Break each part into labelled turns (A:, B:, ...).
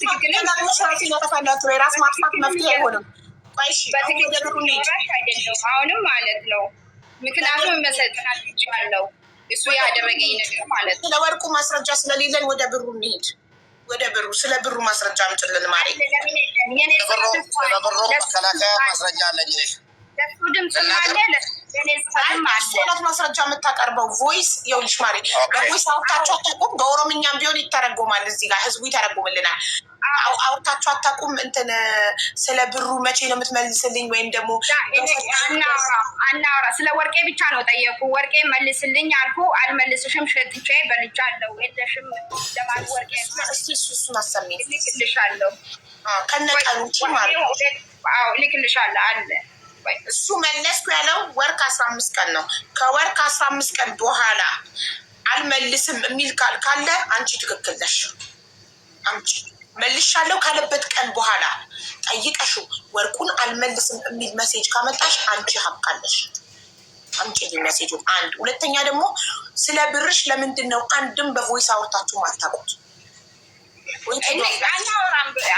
A: በትክክል ራስ ማጥፋት መፍትሄ አይሆንም። አይደለም አሁንም ማለት ነው። ምክንያቱም መሰጥናለው እሱ ያደረገኝ ነገር ማለት ነው። ስለወርቁ ማስረጃ ስለሌለን ወደ ብሩ እንሂድ። ወደ ብሩ ስለ ብሩ ማስረጃ አምጥልን ማለት ነው።
B: ስለብሩ መከላከያ ማስረጃ አለኝ።
A: ለሱ ድምጽ አለ ለኔ ማስረጃ የምታቀርበው ቮይስ ይኸውልሽ ማሪ በቮይስ አውርታችሁ አታውቁም። በኦሮምኛም ቢሆን ይተረጎማል። እዚህ ጋር ህዝቡ ይተረጉምልናል። አውርታችሁ አታውቁም። እንትን ስለ ብሩ መቼ ነው የምትመልስልኝ? ወይም ደግሞ አናውራ ስለ ወርቄ ብቻ ነው ጠየቁ። ወርቄ መልስልኝ አልኩ። አልመልስሽም፣ ሸጥቼ በልቻለሁ። የለሽም ለማለት ወርቄ እስቲ እሱን አሰሚኝ። ልክልሻለሁ ከነቀኑቺ ማለት ልክልሻለሁ አለ። እሱ መለስኩ ያለው ወር ከ15 ቀን ነው። ከወር ከ15 ቀን በኋላ አልመልስም የሚል ቃል ካለ አንቺ ትክክል ነሽ። አምጪ መልሻለሁ ካለበት ቀን በኋላ ጠይቀሽው ወርቁን አልመልስም የሚል ሜሴጅ ካመጣሽ አንቺ ሀብቃለሽ። አምጪ ሜሴጁ። አንድ ሁለተኛ ደግሞ ስለ ብርሽ ለምንድን ነው አንድም በቮይስ አውርታችሁ ማታውቁት?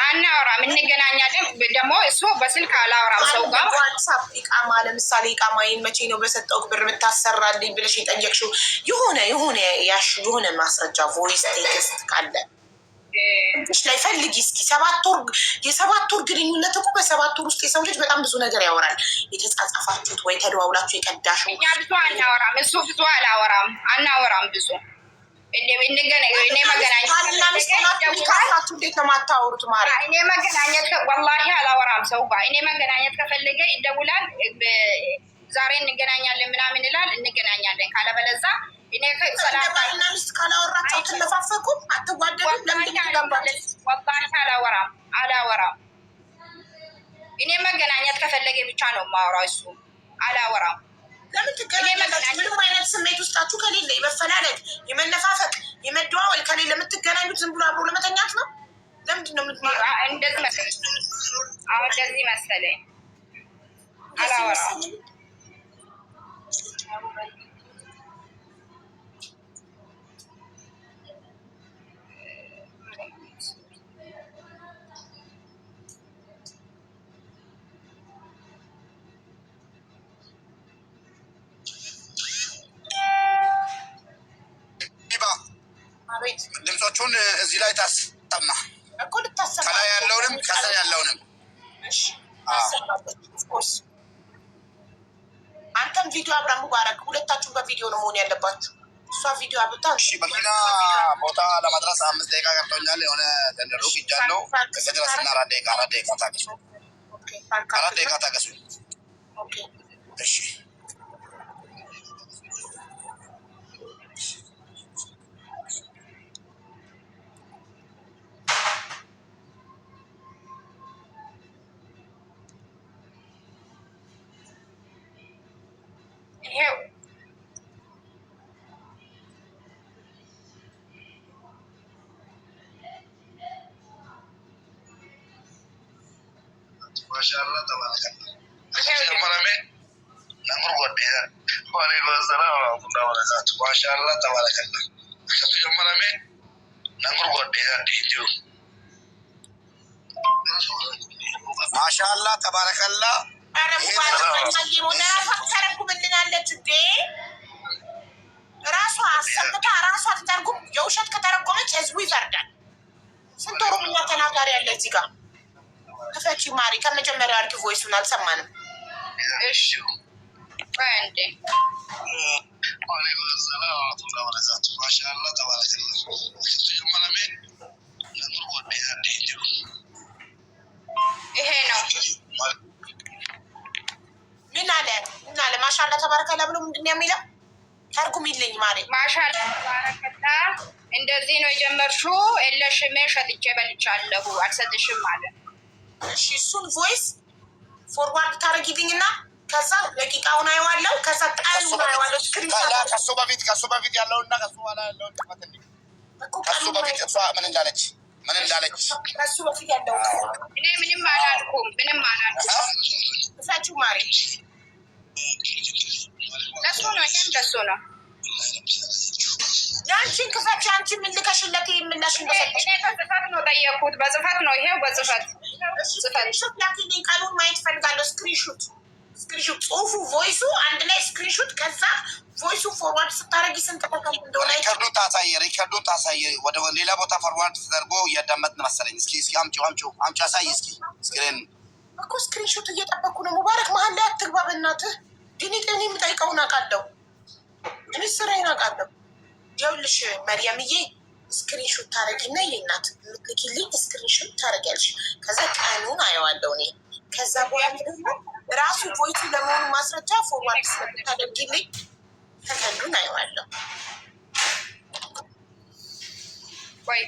A: አናወራም፣ እንገናኛለን። ደግሞ እሱ በስልክ አላወራም ሰው ጋር። ዋትሳፕ ኢቃማ ለምሳሌ ኢቃማዬን መቼ ነው በሰጠው ብር የምታሰራልኝ ብለሽ የጠየቅሽው የሆነ ማስረጃ ቮይስ ቴክስት ካለ ላይ ፈልጊ እስኪ። የሰባት ወር ግንኙነት እኮ በ7 ወር ውስጥ የሰው ልጅ በጣም ብዙ ነገር ያወራል። የተጻጻፋችሁት ወይ ተደዋውላችሁ የቀዳሽው? እኛ ብዙ አናወራም፣ እሱ ብዙ አናወራም ብዙ እኔ መገናኘት እንዴት ነው የማታወሩት? ማለት እኔ መገናኘት ወላሂ አላወራም ሰው ጋር። እኔ መገናኘት ከፈለገ ይደውላል። ዛሬ እንገናኛለን ምናምን ይላል፣ እንገናኛለን። ካለበለዛ እኔ ሰላምና ሚስት ካላወራቸው አትነፋፈቁም፣ አትጓደሉም። ወላሂ አላወራም። እኔ መገናኘት ከፈለገ ብቻ ነው የማወራው። እሱ አላወራም። ለምን ትገናኛላችሁ? ምንም አይነት ስሜት ውስጣችሁ ከሌለ የመፈላለግ የመነፋፈቅ የመደዋወል ከሌለ የምትገናኙት ዝም ብሎ አብሮ ለመተኛት ነው። ለምንድን ነው እንደዚህ መሰለኝ? አላወራም።
B: ድምፆቹን እዚህ ላይ ታሰማ፣ ከላይ ያለውንም ከስር ያለውንም።
A: አንተም ቪዲዮ አብራ ሙባረክ፣ ሁለታችሁም በቪዲዮ ነው መሆን ያለባችሁ። እሷ ቪዲዮ አብታ
B: መኪና ቦታ ለመድረስ 5 ደቂቃ ቀርቶኛል። የሆነ ተንደሩ ይጃለው ከድረስና 4 ደቂቃ ታገሱ። 4 ደቂቃ ታገሱ። እሺ ማሻአላህ ተባረከ። ማሻአላህ ተባረከላ።
A: ተረጉምልናለች እንዴ? ራሷ አሰምታ ራሷ ትተርጉም። የውሸት ከተረጎመች ህዝቡ ይፈርዳል። ስንት ኦሮምኛ ተናጋሪ ያለ እዚህ ጋር። ክፈቺ ማሪ፣ ከመጀመሪያ አድርጊ። ቮይሱን አልሰማንም። እሺ እንዴ ማሻአላህ ተባረከላ። ይሄ ነው ምን አለ ማሻአላህ ተባረከላ ብሎ ምንድን ነው የሚለው? ተርጉሚልኝ ማሪ። ማሻአላህ ተባረከላ እንደዚህ ነው የጀመርሽው። የለሽም ሸጥቼ በልቻለሁ አልሰጥሽም ማለት። እሺ እሱን ቮይስ ፎርዋርድ ታረጊልኝና ከዛ ደቂቃውን አየዋለሁ። ከዛ ቃሉን አየዋለሁ።
B: ከሱ በፊት ያለውና ከሱ በኋላ ያለውን ተፈትልኝ። ከሱ በፊት እሷ ምን እንዳለች
A: ከሱ በፊት ያለው እኔ ምንም አላልኩም። እሳችሁ ማሪ ለሱ ነው። ይሄም ለሱ ነው። የአንቺን ክፈች። አንቺ ምን ልከሽለት የምላሽ እንደሰጠሽ
C: በጽፈት ነው ጠየቅኩት። በጽፈት ነው ይሄው በጽፈት
A: ስክሪንሾት ላኪልኝ። ቃሉን ማየት ፈልጋለሁ። ስክሪንሾት ጽሁፉ ቮይሱ አንድ ላይ ስክሪንሾት። ከዛ ቮይሱ ፎርዋርድ ስታረጊ ስንት ተከም እንደሆነ
B: ሪከርዱን ታሳየ። ወደ ሌላ ቦታ ፎርዋርድ ተደርጎ እያዳመጥን መሰለኝ። እስኪ አምጪው አሳይ እስኪ ስክሪን
A: እኮ ስክሪንሾት እየጠበኩ ነው። ሙባረክ መሀል ላይ አትግባ በእናትህ። ዲኒ የምጠይቀውን አውቃለሁ። እኔ ስራዬን አውቃለሁ። ይኸውልሽ መርያምዬ ስክሪንሾት ታረጊና የእናት የምትልኪልኝ ስክሪንሾት ታረጊያለሽ። ከዛ ቀኑን አየዋለሁ እኔ። ከዛ በኋላ ደግሞ ራሱ ቮይቱ ለመሆኑ ማስረጃ ፎርዋርድ ስለምታደርጊልኝ ተከንዱን አየዋለሁ።
C: ወይ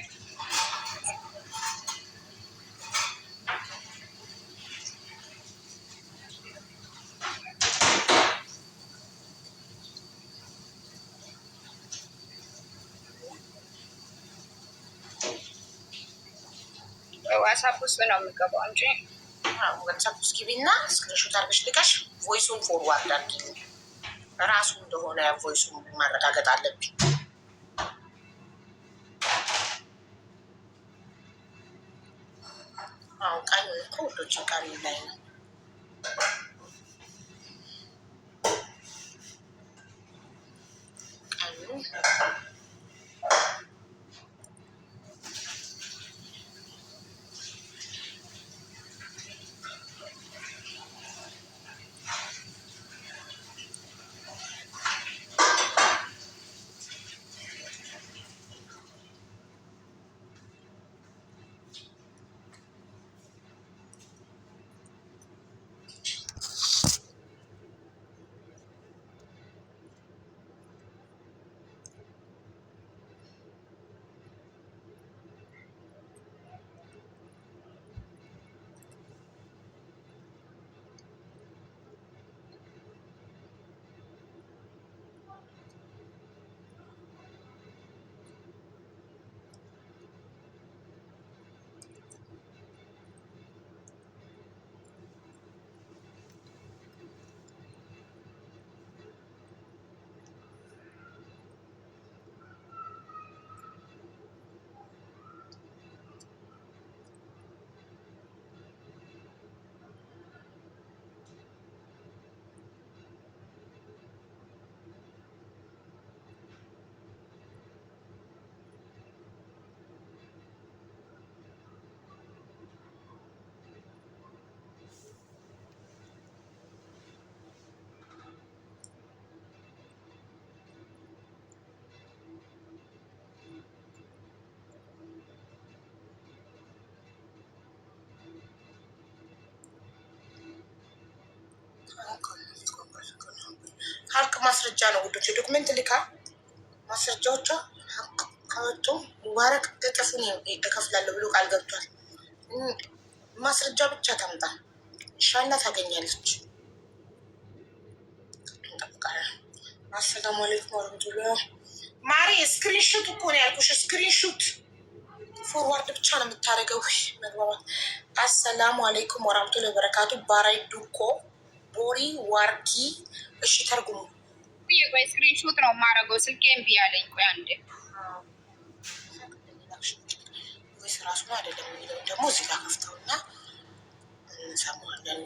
C: ዋትሳፕ ውስጥ ነው የሚገባው እንጂ
A: ዋትሳፕ ውስጥ ግቢና ስክሪንሾት አድርገሽ ልቀሽ ቮይሱን ፎርዋርድ አድርጊልኝ። ራሱ እንደሆነ ቮይሱን ማረጋገጥ አለብኝ። አሁን ቀን ከወዶች ቀን ላይ ነው። ቀኑ ሀቅ ማስረጃ ነው ውዶች። ዶክመንት ልካ ማስረጃዎቿ ሀቅ ከወጡ ሙባረክ እጥፉን እከፍላለሁ ብሎ ቃል ገብቷል። ማስረጃ ብቻ ታምጣ ኢንሻላ ታገኛለች። አሰላሙ አለይኩም ወረህመቱላህ። ማሪ ስክሪንሹት እኮ ነው ያልኩሽ። ስክሪንሹት ፎርዋርድ ብቻ ነው የምታደርገው። መግባባት። አሰላሙ አለይኩም ወረህመቱላህ ወበረካቱ። ባራይ ዱኮ ቦሪ ዋርኪ። እሺ ተርጉሙ።
C: ቆይ ስክሪንሾት ነው የማደርገው። ስልኬ እምቢ አለኝ። ቆይ አንዴ
A: ወይስ ራሱ አይደለም የሚለው ደግሞ እዚህ ጋር ከፍተውና እንሰማዋለን።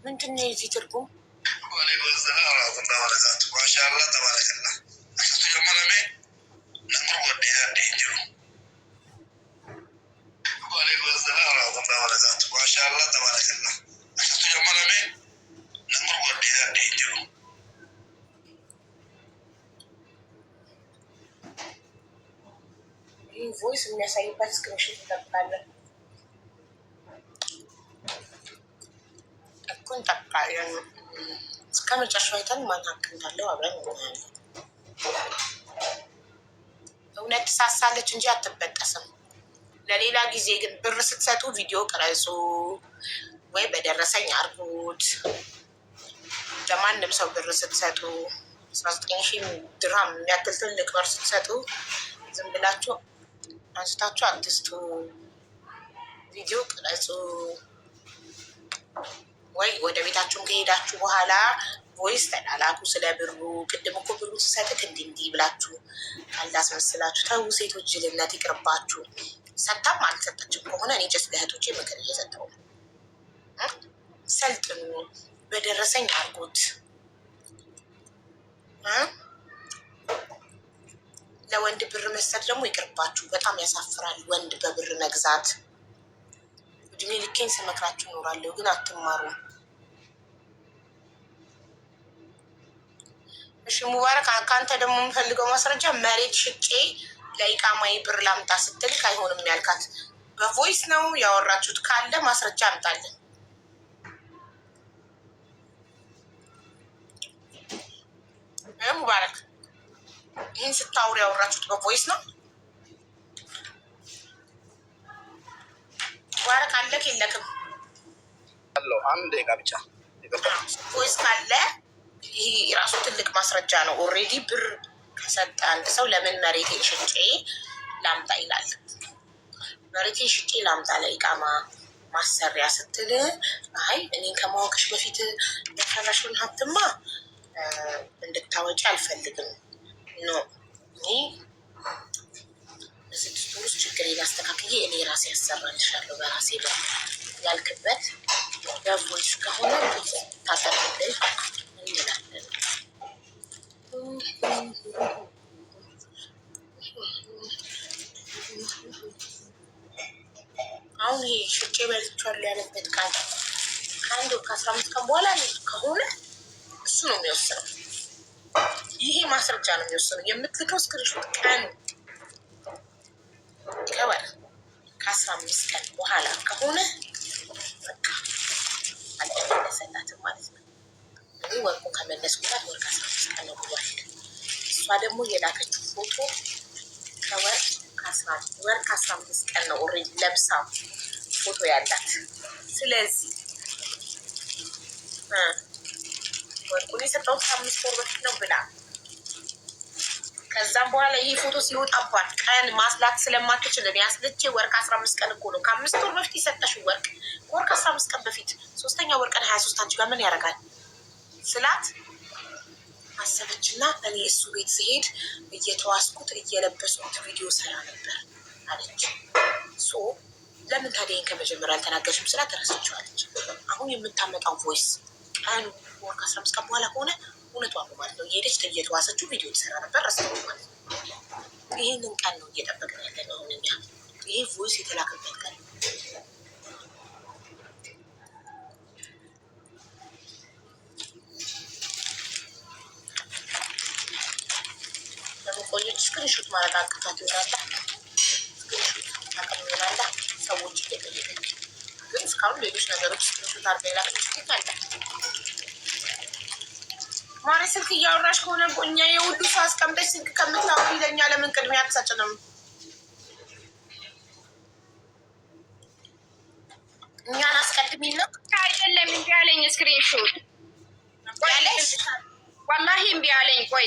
A: ምንድን ነው የዚህ ትርጉም? ማሻአላህ ተባረከላ። ይህ ቮይስ የሚያሳይበት ስክሪንሾት እንጠብቃለን እኮ እንጠብቃለን። እስከ መጨረሻው አይተን ማን ሀቅ እንዳለው አብረን እናያለን። እውነት ትሳሳለች እንጂ አትበጠስም። ለሌላ ጊዜ ግን ብር ስትሰጡ ቪዲዮ ቅረጹ ወይ በደረሰኝ አርጉት። ለማንም ሰው ብር ስትሰጡ 19,000 ድርሃም የሚያክል ትልቅ በር ስትሰጡ ዝም ብላችሁ አንስታችሁ አትስቱ። ቪዲዮ ቅረጹ። ወይ ወደ ቤታችሁን ከሄዳችሁ በኋላ ቮይስ ተላላኩ ስለ ብሩ። ቅድም እኮ ብሩ ስሰጥክ እንዲህ ብላችሁ ካልዳስመስላችሁ ተው። ሴቶች ጅልነት ይቅርባችሁ። ሰታም አልሰጠችም ከሆነ እኔ ጭስ ለእህቶቼ ምክር እየሰጠው ነው። ሰልጥኑ፣ በደረሰኝ አርጉት። ለወንድ ብር መስጠት ደግሞ ይቅርባችሁ። በጣም ያሳፍራል ወንድ በብር መግዛት። እድሜ ልኬን ስመክራችሁ እኖራለሁ፣ ግን አትማሩም። እሺ ሙባረክ፣ ከአንተ ደግሞ የምፈልገው ማስረጃ መሬት ሽጬ ለኢቃማዬ ብር ላምጣ ስትልክ አይሆንም ያልካት በቮይስ ነው ያወራችሁት። ካለ ማስረጃ አምጣለን። ሙባረክ፣ ይህን ስታውሩ ያወራችሁት በቮይስ ነው? ሙባረክ አለክ የለክም?
B: አንድ ደቂቃ ብቻ።
A: ቮይስ ካለ ይህ ራሱ ትልቅ ማስረጃ ነው። ኦልሬዲ ብር ከሰጠ አንድ ሰው ለምን መሬቴን ሽጬ ላምጣ ይላል። መሬቴን ሽጬ ላምጣ ለኢቃማ ማሰሪያ ስትል አይ እኔን ከማወቅሽ በፊት የሰራሽውን ሀብትማ እንድታወጪ አልፈልግም። ኖ እኔ በ6 ወር ውስጥ ችግሬን አስተካክዬ እኔ ራሴ ያሰራልሻለሁ በራሴ በር ያልክበት በቮይስ ከሆነ ታጠቅልን እንላለን። አሁን ይሄ ሽጬ በልቻለሁ ያለበት ቃል ከ1 ወር ከ15 ቀን በኋላ ከሆነ እሱ ነው የሚወስነው። ይሄ ማስረጃ ነው የሚወስነው። የምትልከው ስክሪንሾት ቀን ከወር ከ15 ቀን በኋላ ከሆነ በቃ አልተመለሰላትም ማለት ነው። እኔ ወርቁን ከመለስኩላት ወር ከ15 ቀን ነው ብሏል። እሷ ደግሞ የላከችው ፎቶ ከወር ከ15 ቀን ነው ኦልሬዲ ለብሳ ፎቶ ያላት። ስለዚህ ወርቁን የሰጠሁት ከ5 ወር በፊት ነው ብላ ከዛም በኋላ ይሄ ፎቶ ሲወጣባት ቀን ማስላት ስለማትችል እኔ አስልቼ ወር ከ15 ቀን እኮ ነው ከ5 ወር በፊት የሰጠሽው ወርቅ ወር ከ15 ቀን በፊት 3ኛ ወር ቀን 23 አንቺ ጋር ምን ያደርጋል ስላት አሰበችና እኔ እሱ ቤት ሲሄድ እየተዋስኩት እየለበስኩት ቪዲዮ ሰራ ነበር አለች። ለምን ታዲያ ከመጀመሪያ አልተናገርሽም ስላት ተረስቸዋለች። አሁን የምታመጣው ቮይስ ቀኑ ወር ከ15 ቀን በኋላ ከሆነ እውነቷ ነው ማለት ነው። እየሄደች እየተዋሰችው ቪዲዮ ትሰራ ነበር ረስተው ማለት ነው። ይህንን ቀን ነው እየጠበቅን ያለ ነው። አሁን እኛ ይሄ ቮይስ የተላከበት ቀን ለመቆየት ስክሪንሾት ማድረግ አቅቷት ይሆናላ። ስክሪንሾት አቅም ይሆናላ። ሰዎች እየጠየቀ ግን እስካሁን ሌሎች ነገሮች ስክሪንሾት አድርጋ የላከች አለ። ማሪ ስልክ እያወራሽ ከሆነ እኛ የውዱ ሰው አስቀምጠሽ ስልክ ከምታወሪ ለእኛ ለምን ቅድሚያ አትሰጭንም? እኛን አስቀድሚን ነው
C: አይደለም። እምቢ አለኝ ስክሪንሾት
A: ያለሽ
C: ወላሂ እምቢ አለኝ። ቆይ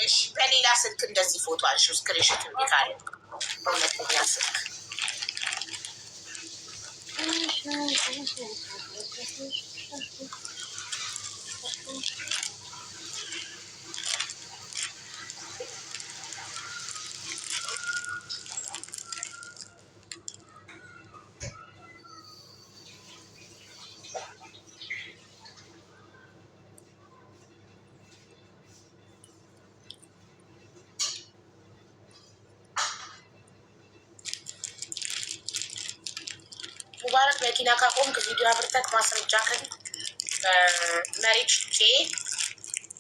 A: እሺ፣ በሌላ ስልክ እንደዚህ ፎቶ አልሽው ስክሪንሾት እምቢ ካለ በሁለተኛ ስልክ ሙባረክ መኪና ካቆምክ ቪዲዮ አብርተክ ማስረጃ ከን መሬት ሽጬ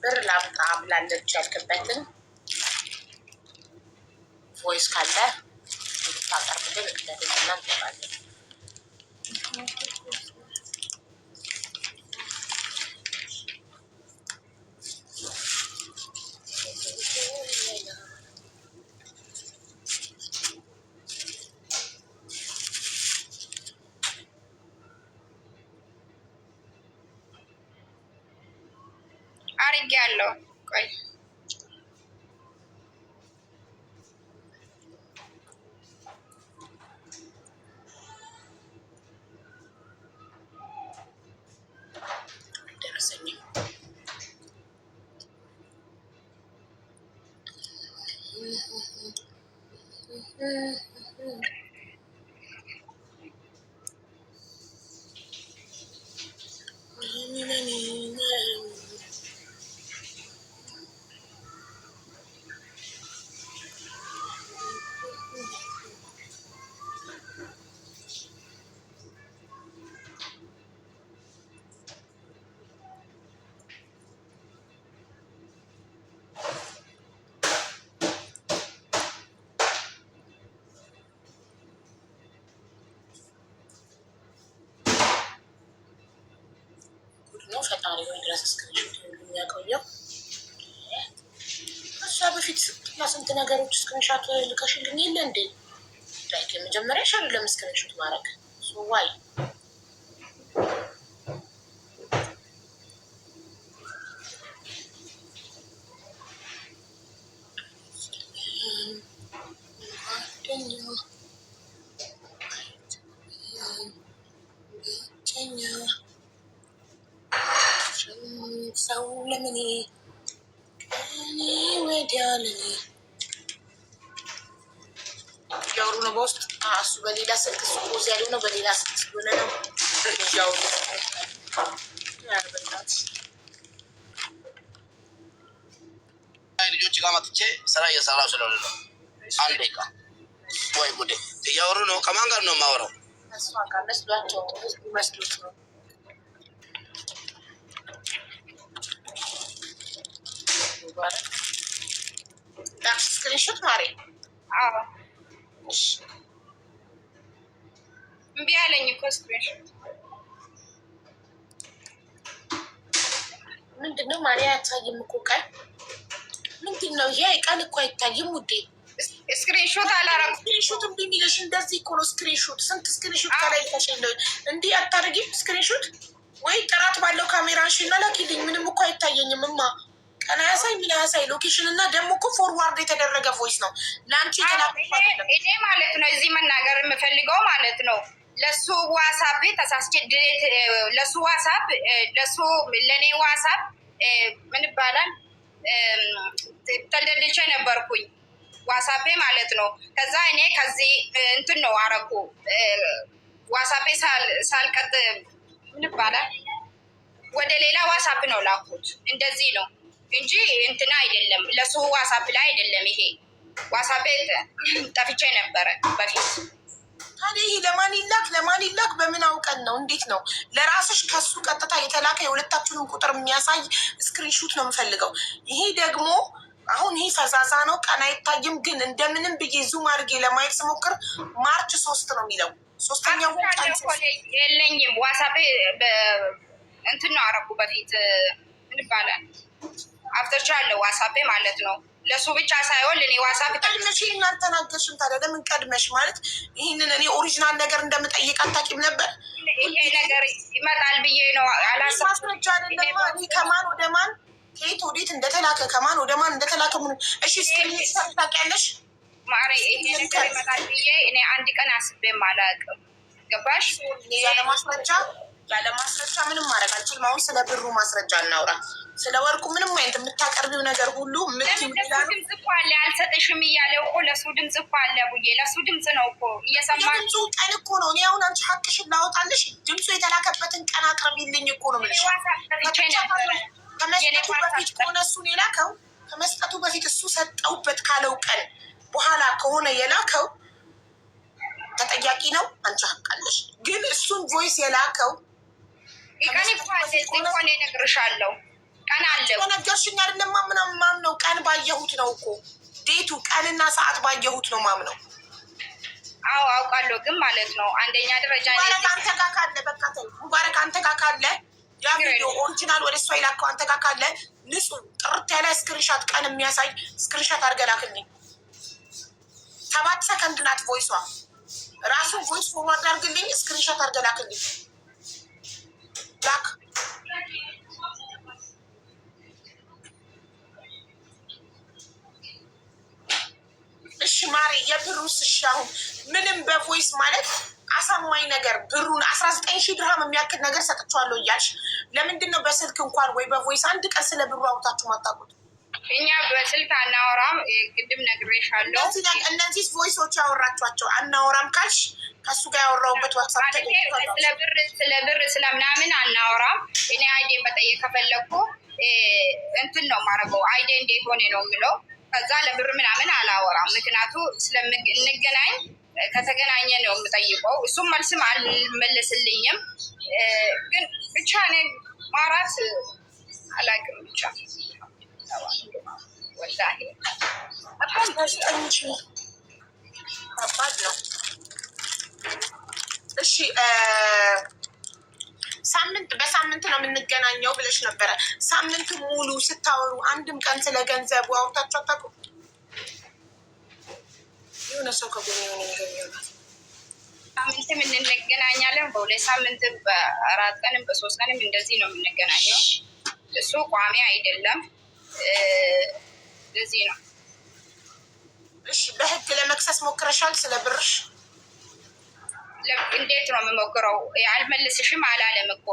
A: ብር ላምጣ ብላለች ያልክበትን ቮይስ ካለ እንድታቀርብልን እቅደትና እንጠባለን።
C: አርጌያለሁ። ቆይ
A: ነው ፈጣሪ ወይ ድረስ እስክሪንሾት የሚያቆየው እሷ በፊት ስትላ ስንት ነገሮች እስክሪንሾት ልከሽልኝ የለ እንዴ? ላይክ የመጀመሪያ ሻል ለምስክሪንሾት ማድረግ ዋይ ሰው ለምን ወዲያ ለኔ ያወሩ ነው በውስጥ እሱ በሌላ ስልክ እሱ ቦዝ ያለው ነው በሌላ ስልክ ስለሆነ ነው ያወሩ ያርበናት
B: ልጆች ጋር መጥቼ ስራ እየሰራሁ ስለሆነ ነው። አንድ ደቂቃ ወይ ጉዴ እያወሩ ነው። ከማን ጋር ነው የማወራው?
A: እሷ ጋር መስሏቸው መስሎት ነው። ስክሪንሾት ማሬ
C: እምቢ አለኝ እኮ ስክሪንሾት
A: ምንድን ነው ማሪያ? አያሳይም እኮ ቀን ምንድን ነው ይሄ? ቀን እኮ አይታይም ውዴ።
C: ስክሪንሾት አላረኩም።
A: ስክሪንሾት እምቢ የሚለሽ እንደዚህ እኮ ነው። ስክሪንሾት ስንት ስክሪንሾት ከላይ ተሸለ እንዲህ አታርጊም። ስክሪንሾት ወይ ጥራት ባለው ካሜራሽ እና ላኪልኝ። ምንም እኮ አይታየኝም እማ ቀን አያሳይ ምን አያሳይ። ሎኬሽን እና ደግሞ እኮ ፎርዋርድ የተደረገ ቮይስ ነው ለአንቺ
C: እኔ ማለት ነው እዚህ መናገር የምፈልገው ማለት ነው ለሱ ዋሳፕ ተሳስቼ ድሌት ለሱ ዋሳፕ ለሱ ለኔ ዋሳፕ ምን ይባላል ተደልቼ ነበርኩኝ ዋሳፔ ማለት ነው። ከዛ እኔ ከዚህ እንትን ነው አረኩ ዋሳፔ ሳልቀጥ ምን ይባላል ወደ ሌላ ዋሳፕ ነው ላኩት። እንደዚህ ነው እንጂ እንትና አይደለም ለሱ ዋሳፕ ላይ አይደለም። ይሄ ዋሳፔ ጠፍቼ ነበረ በፊት።
A: ታዲያ ይሄ ለማን ይላክ ለማን ይላክ? በምን አውቀን ነው? እንዴት ነው? ለራስሽ ከሱ ቀጥታ የተላከ የሁለታችሁንም ቁጥር የሚያሳይ ስክሪንሹት ነው የምፈልገው። ይሄ ደግሞ አሁን ይሄ ፈዛዛ ነው፣ ቀን አይታይም። ግን እንደምንም ብዬ ዙም አድርጌ ለማየት ስሞክር ማርች 3 ነው የሚለው። ሶስተኛው
C: የለኝም ዋሳፔ እንትን ነው አረኩ በፊት ምን ይባላል አፍተርቻለሁ ዋሳፔ ማለት ነው። ለሱ ብቻ ሳይሆን ለኔ ዋሳፕ
A: ቀድመሽ እናንተ ናገርሽም። ታዲያ ለምን ቀድመሽ ማለት ይህንን እኔ ኦሪጂናል ነገር እንደምጠይቅ አታውቂም ነበር?
C: ይሄ ነገር ይመጣል ብዬ ነው አላሰብኩም።
A: ማስረጃ አይደለማ። እኔ ከማን ወደ ማን ከየት ወዴት እንደተላከ ከማን ወደ ማን እንደተላከ ምን እሺ ስክሪን ታውቂያለሽ
C: ማሪ? ይሄ ነገር ይመጣል ብዬ እኔ አንድ ቀን አስቤም አላውቅም። ገባሽ?
A: ያለ ማስረጃ ምንም ማድረግ አልችልም። አሁን ስለ ብሩ ማስረጃ እናውራ። ስለ ወርቁ ምንም አይነት የምታቀርቢው ነገር ሁሉ
C: ድምፅ እኮ አለ አልሰጥሽም እያለ እኮ ለሱ ድምፅ እኮ አለ ቡዬ ለሱ ድምፅ ነው እኮ እየሰማ
A: ድምፁ ቀን እኮ ነው። እኔ አሁን አንቺ ሀቅሽን ላወጣልሽ ድምፁ የተላከበትን ቀን አቅርቢልኝ እኮ ነው የምልሽ። ከመስጠቱ በፊት ከሆነ እሱን የላከው ከመስጠቱ በፊት እሱ ሰጠውበት ካለው ቀን በኋላ ከሆነ የላከው ተጠያቂ ነው። አንቺ ሀቃለሽ። ግን እሱን ቮይስ የላከው
C: ቀን እኮ እነግርሻለሁ ቀን አለው
A: በነገርሽኝ አይደለም ምናምን ማምነው ቀን ባየሁት ነው እኮ ዴቱ ቀንና ሰዓት ባየሁት ነው ማምነው።
C: አዎ አውቃለሁ። ግን ማለት ነው አንደኛ ደረጃ
A: ሙባረክ አንተ ጋር ካለ በቃ ተይ። ሙባረክ አንተ ጋር ካለ ያ ቪዲዮ ኦሪጂናል ወደ እሷ ይላከው አንተ ጋር ካለ ንጹህ ጥርት ያለ ስክሪንሻት ቀን የሚያሳይ ስክሪንሻት አድርገህ ላክልኝ። 7 ሰከንድ ናት ቮይሷ። ራሱ ቮይስ ፎርዋርድ አድርግልኝ ስክሪንሻት አድርገህ ላክልኝ። ላክ እሺ ማሪ የብሩስ እሺ አሁን ምንም በቮይስ ማለት አሳማኝ ነገር ብሩን 19,000 ድርሃም የሚያክል ነገር ሰጥቼዋለሁ እያልሽ ለምንድን ነው በስልክ እንኳን ወይ በቮይስ አንድ ቀን ስለ ብሩ አውጣችሁ ማታውቁት?
C: እኛ በስልክ አናወራም። ቅድም ነግሬሻለሁ።
A: እነዚህ ቮይሶች ያወራችኋቸው አናወራም ካልሽ ከሱ ጋር ያወራውበት ዋትሳፕ
C: ስለ ብር ስለምናምን አናወራም። እኔ አይዴን መጠየቅ ከፈለግኩ እንትን ነው የማደርገው። አይዴ እንዴት ሆኔ ነው የምለው። ከዛ ለብር ምናምን አላወራም። ምክንያቱ ስለምንገናኝ ከተገናኘ ነው የምጠይቀው። እሱም መልስም አልመልስልኝም። ግን ብቻ እኔ ማራት አላውቅም። ብቻ ወላሂ ከባድ ነው። እሺ በሳምንት ነው የምንገናኘው ብለሽ ነበረ። ሳምንት ሙሉ ስታወሩ አንድም ቀን ስለ ገንዘቡ አውርታችሁ አታውቁም? የሆነ ሰው ከጎን የሆነ ነገር ይሆናል። ሳምንትም እንገናኛለን። በሁለት ሳምንትም በ4 ቀንም በ3 ቀንም እንደዚህ ነው የምንገናኘው። እሱ ቋሚ አይደለም። ለዚህ ነው።
A: እሺ በህግ ለመክሰስ ሞክረሻል? ስለ ብርሽ
C: እንዴት ነው የምሞክረው? አልመልስሽም አላለም እኮ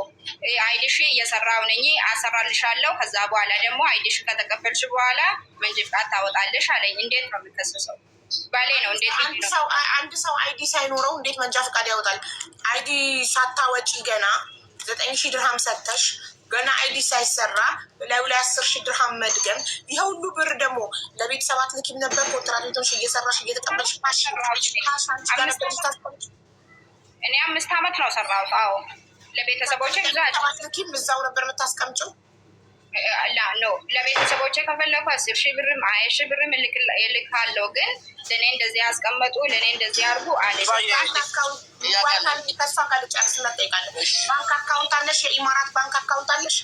C: አይድሽ እየሰራው ነኝ አሰራልሻለሁ። ከዛ በኋላ ደግሞ አይድሽ ከተቀበልሽ በኋላ መንጃ ፈቃድ ታወጣለሽ አለኝ። እንዴት ነው የምከሰሰው? ባሌ ነው። እንዴት
A: አንድ ሰው አይዲ ሳይኖረው እንዴት መንጃ ፈቃድ ያወጣል? አይዲ ሳታወጪ ገና 9,000 ድርሃም ሰተሽ ገና አይዲ ሳይሰራ ላዩ ላይ 10,000 ድርሃም መድገም። ይሄ ሁሉ ብር ደግሞ ለቤተሰባት ልኪም ነበር። ኮንትራት ቤቶች እየሰራሽ እየተቀበልሽ
C: እኔ 5 ዓመት ነው ሰራሁት። አዎ ለቤተሰቦቼ
A: ልኪም እዛው ነበር የምታስቀምጪው?
C: ነው ለቤተሰቦቼ ከፈለኩ 10,000 ብርም 20,000 ብርም እልካለሁ። ግን ለእኔ እንደዚህ ያስቀመጡ ለእኔ እንደዚህ አድርጉ አለ።
A: ከሷ ጋር ልጨርስ እንጠይቃለን። ባንክ አካውንት አለሽ? የኢማራት ባንክ አካውንት አለሽ?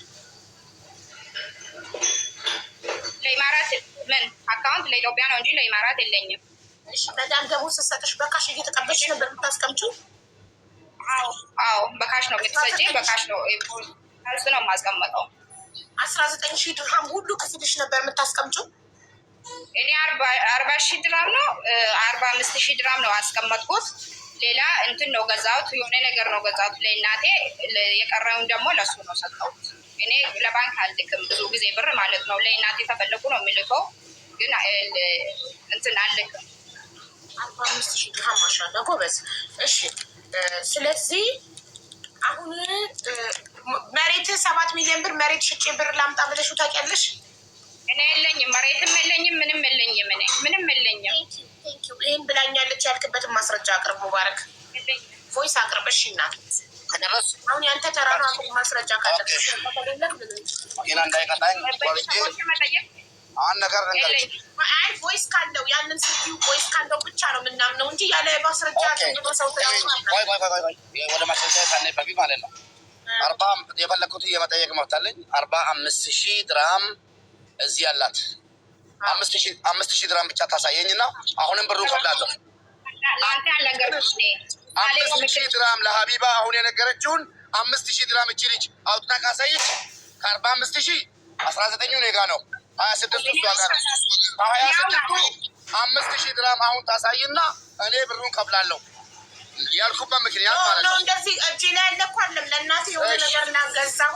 C: ለኢማራት ምን አካውንት? ለኢትዮጵያ ነው እንጂ ለኢማራት የለኝም።
A: በዳም ደግሞ ስትሰጥሽ በካሽ እየተቀበልሽ ነበር የምታስቀምጪው?
C: አዎ በካሽ ነው የምትሰጪኝ። በካሽ ነው እሱ ነው የማስቀምጠው።
A: 19,000 ድርሃም ሁሉ ክፍልሽ ነበር የምታስቀምጪው?
C: እኔ 40,000 ድራም ነው 45,000 ድራም ነው አስቀመጥኩት። ሌላ እንትን ነው ገዛሁት፣ የሆነ ነገር ነው ገዛሁት ለእናቴ። የቀረውን ደግሞ ለሱ ነው ሰጠሁት። እኔ ለባንክ አልልክም ብዙ ጊዜ ብር ማለት ነው። ለእናቴ ከፈለጉ ነው የምልከው፣ ግን እንትን አልልክም።
A: 45,000 ድርሃም ማሻአላ ጎበዝ። እሺ ስለዚህ አሁን መሬት 7 ሚሊዮን ብር መሬት ሽጬ ብር ላምጣ ብለሽው ታውቂያለሽ?
C: እኔ የለኝም፣ መሬትም የለኝም፣ ምንም የለኝም። እኔ ምንም የለኝም።
A: ይህን ብላኛለች ያልክበትን ማስረጃ አቅርብ። ሙባረክ ቮይስ አቅርበሽ እናት አሁን ያንተ ተራ ነው። ማስረጃ ካለ ቮይስ ካለው ያንን ስልኪው ቮይስ ካለው ብቻ ነው የምናምነው እንጂ ያለ ማስረጃ ሰው
B: ወደ ማስረጃ ሳናይ በፊት ማለት ነው። የፈለግኩት የመጠየቅ መብት አለኝ። 45,000 ድርሃም እዚህ ያላት 5,000 ድርሃም ብቻ ታሳየኝና አሁንም ብሩ ከፍላለሁ። 5,000 ድርሃም ለሀቢባ አሁን የነገረችውን 5,000 ድርሃም እቺ ልጅ አውጥታ ካሳየች ከ45,000 19 ኔጋ ነው 26 እሷ ጋር ነው። 26ቱ 5,000 ድርሃም አሁን ታሳይና እኔ ብሩን ከፍላለሁ ያልኩበት ምክንያት ማለት ነው።
A: እንደዚህ እጅ ላይ ያለ እኮ አለም ለእናቴ የሆነ ነገር እናገዛሁ።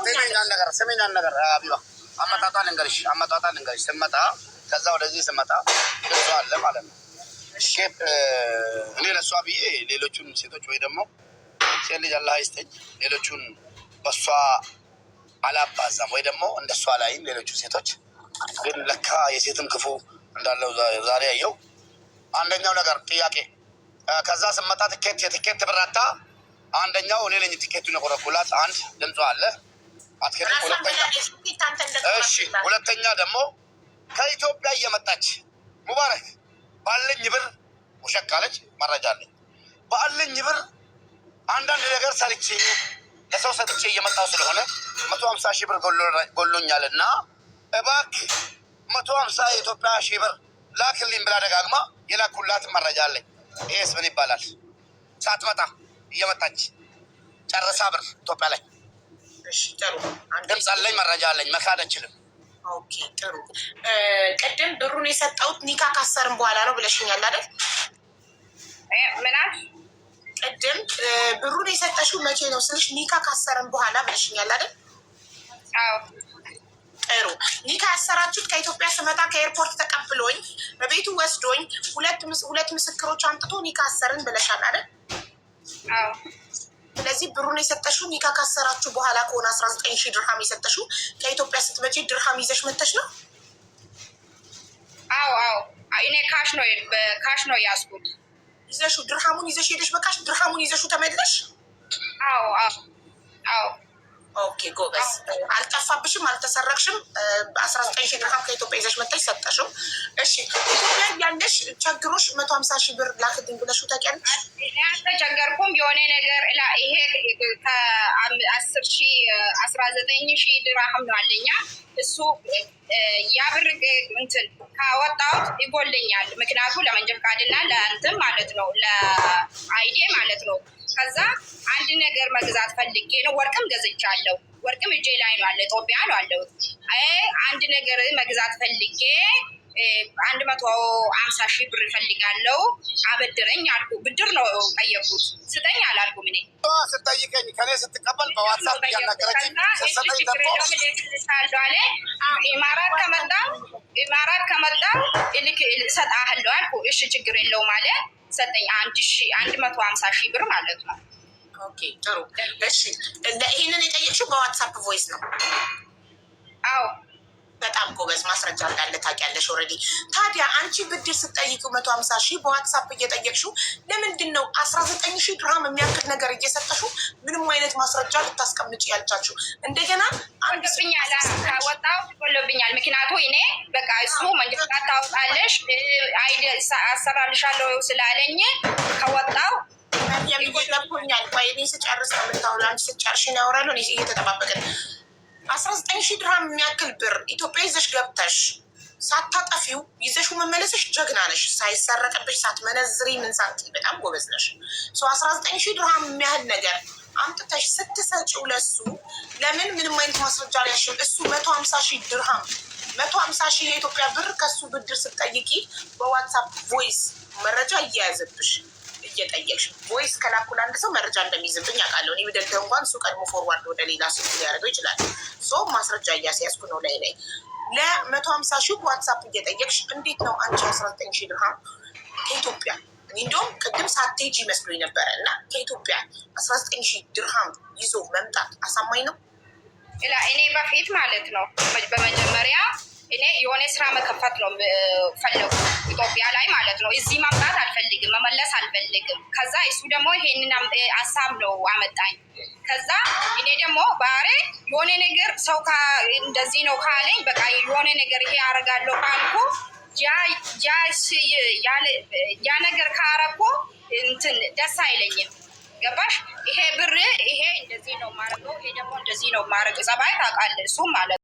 B: ስሜኛን ነገር ሀቢባ አመጣጣን እንገርሽ ስመጣ ከዛ ወደዚህ ስመጣ እሷ አለ ማለት ነው። እኔ ለእሷ ብዬ ሌሎቹን ሴቶች ወይ ደግሞ ሴት ልጅ አላህ ይስጠኝ ሌሎቹን በእሷ አላባዛም ወይ ደግሞ እንደሷ ላይም ሌሎቹ ሴቶች ግን ለካ የሴትም ክፉ እንዳለው ዛሬ ያየው። አንደኛው ነገር ጥያቄ ከዛ ስመጣ የትኬት ብራታ አንደኛው እኔ ነኝ ትኬቱን የቆረኩላት። አንድ ድምጿ አለ አትኬት። ሁለተኛ ደግሞ ከኢትዮጵያ እየመጣች ሙባረክ ባለኝ ብር ውሸቃለች። መረጃ አለኝ። ባለኝ ብር አንዳንድ ነገር ሰርቼ ለሰው ሰጥቼ እየመጣው ስለሆነ 150,000 ብር ጎሎኛል እና እባክህ 150 የኢትዮጵያ ሺህ ብር ላክልኝ ብላ ደጋግማ የላኩላት መረጃ አለኝ። ይሄስ ምን ይባላል? ሳትመጣ እየመጣች ጨርሳ ብር ኢትዮጵያ ላይ ድምፅ አለኝ፣ መረጃ አለኝ። መካድ አልችልም።
A: ኦኬ ጥሩ። ቅድም ብሩን የሰጠሁት ኒካ ካሰርም በኋላ ነው ብለሽኛል አይደል?
C: ምናል
A: ቅድም ብሩን የሰጠሽው መቼ ነው ስልሽ ኒካ ካሰርም በኋላ ብለሽኛል አይደል? ጥሩ ኒካ ያሰራችሁት ከኢትዮጵያ ስመጣ ከኤርፖርት ተቀብሎኝ በቤቱ ወስዶኝ ሁለት ምስክሮች አምጥቶ ኒካ አሰርን ብለሻል አይደል?
C: አዎ።
A: ስለዚህ ብሩን የሰጠሽው ኒካ ካሰራችሁ በኋላ ከሆነ 19,000 ድርሃም የሰጠሽው ከኢትዮጵያ ስትመጪ ድርሃም ይዘሽ መተሽ ነው?
C: አዎ አዎ። እኔ ካሽ ነው ያዝኩት።
A: ይዘሽው ድርሃሙን ይዘሽ ሄደሽ በካሽ ድርሃሙን ይዘሽው ተመለሽ?
C: አዎ አዎ አዎ።
A: ኦኬ ጎበዝ። አልጠፋብሽም፣ አልተሰረቅሽም። 19,000 ድርሃም ከኢትዮጵያ ይዘሽ መጥተሽ ሰጠሽው። እሺ ኢትዮጵያ ያለሽ ቸግሮሽ 150,000 ብር ላክልኝ ብለሽው ታውቂያለሽ?
C: አልተቸገርኩም። የሆነ ነገር ይሄ ከ10,000 19,000 ድርሃም ነው አለኛ። እሱ ያ ብር እንትን ካወጣሁት ይጎለኛል። ምክንያቱ ለመንጃ ፈቃድና ለእንትን ማለት ነው ለአይዲ ማለት ነው። ከዛ አንድ ነገር መግዛት ፈልጌ ነው። ወርቅም ገዝቻለሁ። ወርቅም እጄ ላይ ነው አለ። ኢትዮጵያ ነው አለው። አንድ ነገር መግዛት ፈልጌ 150,000 ብር ፈልጋለሁ አበድረኝ አልኩ። ብድር ነው ጠየቁት። ስጠኝ አላልኩም። እኔ
B: ስጠይቀኝ ከኔ ስትቀበል በዋትሳፕ እያናገረችኝ ስትሰጠኝ ደግሞ
C: አለ ኢማራት ከመጣ ልክ እሰጥሃለሁ አልኩ። እሺ ችግር የለውም አለ። ሰጠኝ 150,000 ብር ማለት ነው።
A: ኦኬ ጥሩ። እሺ ይሄንን የጠየቅሽው በዋትሳፕ ቮይስ ነው?
C: አዎ።
A: በጣም ጎበዝ። ማስረጃ እንዳለ ታውቂያለሽ ኦልሬዲ። ታዲያ አንቺ ብድር ስትጠይቂው 150,000 በዋትሳፕ እየጠየቅሽው ለምንድን ነው 19,000 ድርሃም የሚያክል ነገር እየሰጠሽው ምንም አይነት ማስረጃ ልታስቀምጭ ያልቻችሁ? እንደገና
C: አንድብኛል ካወጣው ይጎልብኛል። ምክንያቱ እኔ በቃ እሱ መንጃ ፈቃድ ታወጣለሽ አሰራልሻለሁ ስላለኝ ከወጣው
A: የሚጎለብኛል። ቆይ እኔ ስጨርስ ነው የምታወራው። አንቺ ስጨርሽ ነው ያወራለሁ። እኔ እየተጠባበቅን 19,000 ድርሃም የሚያክል ብር ኢትዮጵያ ይዘሽ ገብተሽ ሳታጠፊው ይዘሹ መመለስሽ ጀግና ነሽ። ሳይሰረቅብሽ ሳትመነዝሪ ምን ሳትይ በጣም ጎበዝ ነሽ። 19,000 ድርሃም የሚያህል ነገር አምጥተሽ ስትሰጪው ለሱ ለምን ምንም አይነት ማስረጃ አልያዝሽም? እሱ 150,000 ድርሃም 150,000 የኢትዮጵያ ብር ከሱ ብድር ስትጠይቂ በዋትሳፕ ቮይስ መረጃ እየያዘብሽ እየጠየቅሽ ቮይስ ከላኩል አንድ ሰው መረጃ እንደሚይዝብኝ አውቃለሁ። እኔ ብደልተ እንኳን እሱ ቀድሞ ፎርዋርድ ወደ ሌላ ሰው ሊያደርገው ይችላል። ማስረጃ እያስያዝኩ ነው ላይ ለ150,000 ዋትሳፕ እየጠየቅሽ እንዴት ነው አንቺ 19,000 ድርሃም ከኢትዮጵያ እንዲሁም ቅድም ሳትሄጂ መስሎኝ ነበረ እና ከኢትዮጵያ 19,000 ድርሃም ይዞ መምጣት አሳማኝ ነው?
C: እኔ በፊት ማለት ነው በመጀመሪያ እኔ የሆነ ስራ መከፈት ነው ፈለጉ ኢትዮጵያ ላይ ማለት ነው። እዚህ ማምጣት አልፈልግም፣ መመለስ አልፈልግም። ከዛ እሱ ደግሞ ይሄንን ሀሳብ ነው አመጣኝ። ከዛ እኔ ደግሞ ባሬ የሆነ ነገር ሰው እንደዚህ ነው ካለኝ በቃ የሆነ ነገር ይሄ አረጋለሁ ካልኩ ያ ነገር ካረኮ እንትን ደስ አይለኝም። ገባሽ? ይሄ ብር ይሄ እንደዚህ ነው ማረገው፣ ይሄ ደግሞ እንደዚህ ነው ማረገው። ጸባይ ታውቃለህ እሱም ማለት